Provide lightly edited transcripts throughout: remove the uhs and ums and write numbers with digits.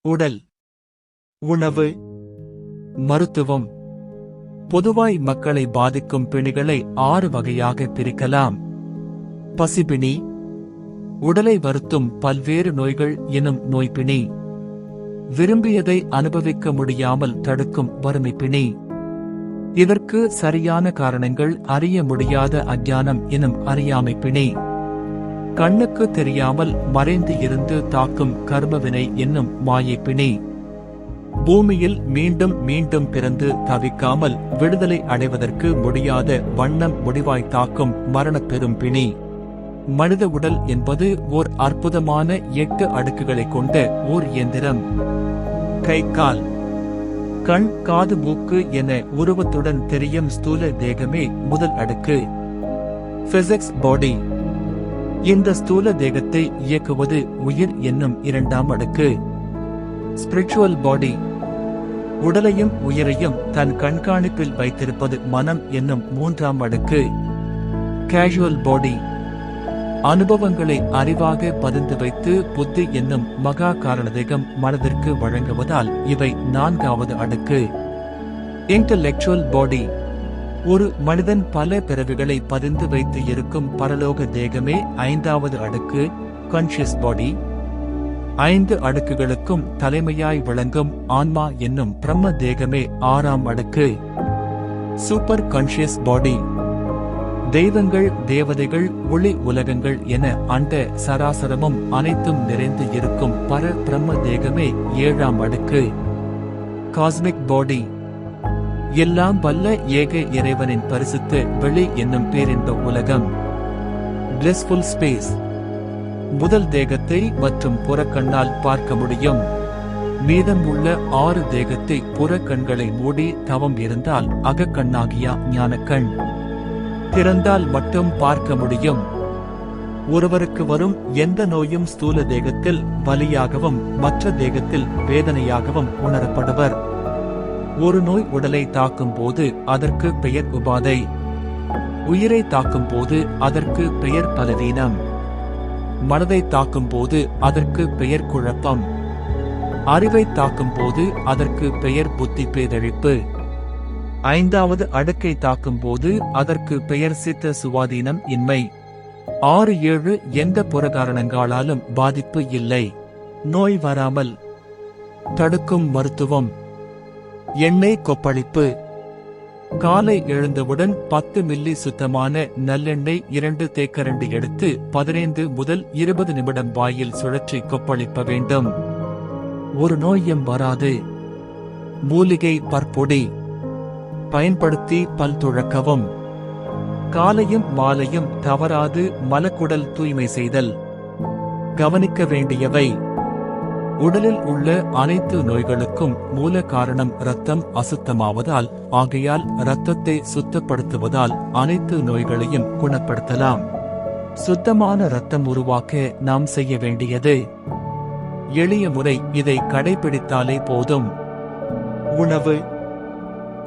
உடல், உணவு, மருத்துவம். பொதுவாய் மக்களை பாதிக்கும் பிணிகளை 6 வகையாக பிரிக்கலாம். பசிப்பிணி, உடலை வருத்தும் பல்வேறு நோய்கள் எனும் நோய்பிணி. விரும்பியதை அனுபவிக்க முடியாமல் தடுக்கும் வறுமைப்பிணி. இதற்கு சரியான காரணங்கள் அறிய முடியாத அஞ்ஞானம் எனும் அறியாமைப்பிணி. கண்ணுக்கு தெரியாமல் மறைந்து இருந்து தாக்கும் கர்மவினை என்னும் மாயைப்பிணி. பூமியில் மீண்டும் மீண்டும் பிறந்து தவிக்காமல் விடுதலை அடைவதற்கு முடியாத வண்ணம் முடிவாய் தாக்கும் மரணப் பெரும் பிணி. மனித உடல் என்பது ஓர் அற்புதமான 8 அடுக்குகளை கொண்ட ஓர் இயந்திரம். கை, கால், கண், காது, மூக்கு என உருவத்துடன் தெரியும் ஸ்தூல தேகமே முதல் அடுக்கு. பிசிக்ஸ் பாடி. இந்த ஸ்தூல தேகத்தை இயக்குவது உயிர் என்னும் 2ஆம் அடுக்கு. ஸ்பிரிச்சுவல் பாடி. உடலையும் உயிரையும் தன் கண்காணிப்பில் வைத்திருப்பது மனம் என்னும் 3ஆம் அடுக்கு. கேஷுவல் பாடி. அனுபவங்களை அறிவாக பதிந்து வைத்து புத்தி என்னும் மகா காரணதேகம் மனதிற்கு வழங்குவதால் இவை 4வது அடுக்கு. இன்டலெக்சுவல் பாடி. ஒரு மனிதன் பல பிறவிகளை பதிந்து வைத்து இருக்கும் பரலோக தேகமே 5வது அடுக்கு. கான்ஷியஸ் பாடி. 5 அடுக்குகளுக்கும் தலைமையாய் விளங்கும் ஆன்மா என்னும் பிரம்ம தேகமே 6ஆம் அடுக்கு. சூப்பர் கான்ஷியஸ் பாடி. தெய்வங்கள், தேவதைகள், ஒளி உலகங்கள் என அண்ட சராசரமும் அனைத்தும் நிறைந்து இருக்கும் பர பிரம்ம தேகமே 7ஆம் அடுக்கு. காஸ்மிக் பாடி. எல்லாம் வல்ல ஏக இறைவனின் பரிசுத்த வெளி என்னும் பேரின்ப உலகம். Blissful space. முதல் தேகத்தை மற்றும் புறக்கண்ணால் பார்க்க முடியும். மீதம் உள்ள 6 தேகத்தை புறக்கண்களை மூடி தவம் இருந்தால் அகக்கண்ணாகிய ஞானக்கண் திறந்தால் மட்டும் பார்க்க முடியும். ஒருவருக்கு வரும் எந்த நோயும் ஸ்தூல தேகத்தில் வலியாகவும் மற்ற தேகத்தில் வேதனையாகவும் உணரப்படுவர். ஒரு நோய் உடலை தாக்கும் போது அதற்கு பெயர் உபாதை. உயிரை தாக்கும் போது அதற்கு பெயர் பலவீனம். மனதை தாக்கும் போது அதற்கு பெயர் குழப்பம். அறிவை தாக்கும் போது அதற்கு பெயர் புத்தி பேதழிப்பு. 5வது அடுக்கை தாக்கும் போது அதற்கு பெயர் சித்த சுவாதீனம் இன்மை. 6, 7 எந்த புறகாரணங்களாலும் பாதிப்பு இல்லை. நோய் வராமல் தடுக்கும் மருத்துவம். எண்ணெய் கொப்பளிப்பு. காலை எழுந்தவுடன் 10 மில்லி சுத்தமான நல்லெண்ணெய் 2 தேக்கரண்டி எடுத்து 15 முதல் 20 நிமிடம் வாயில் சுழற்றி கொப்பளிப்ப வேண்டும். ஒரு நோயும் வராது. மூலிகை பற்பொடி பயன்படுத்தி பல் துழக்கவும். காலையும் மாலையும் தவறாது மலக்குடல் தூய்மை செய்தல். கவனிக்க வேண்டியவை. உடலில் உள்ள அனைத்து நோய்களுக்கும் மூல காரணம் இரத்தம் அசுத்தமாவதால், ஆகையால் இரத்தத்தை சுத்தப்படுத்துவதால் அனைத்து நோய்களையும் குணப்படுத்தலாம். சுத்தமான இரத்தம் உருவாக்க நாம் செய்ய வேண்டியது எளிய முறை. இதை கடைபிடித்தாலே போதும். உணவு,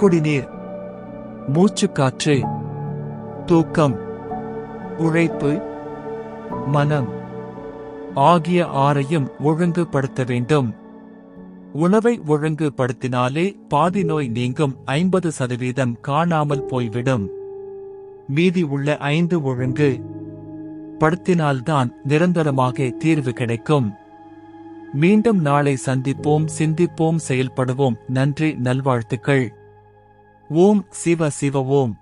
குடிநீர், மூச்சுக்காற்று, தூக்கம், உழைப்பு, மனம் ஆகிய 6ஐயும் ஒழுங்குபடுத்த வேண்டும். உணவை ஒழுங்குபடுத்தினாலே பாதி நோய் நீங்கும். 50% காணாமல் போய்விடும். மீதி உள்ள 5 ஒழுங்கு படுத்தினால்தான் நிரந்தரமாக தீர்வு கிடைக்கும். மீண்டும் நாளை சந்திப்போம், சிந்திப்போம், செயல்படுவோம். நன்றி, நல்வாழ்த்துக்கள். ஓம் சிவ சிவ ஓம்.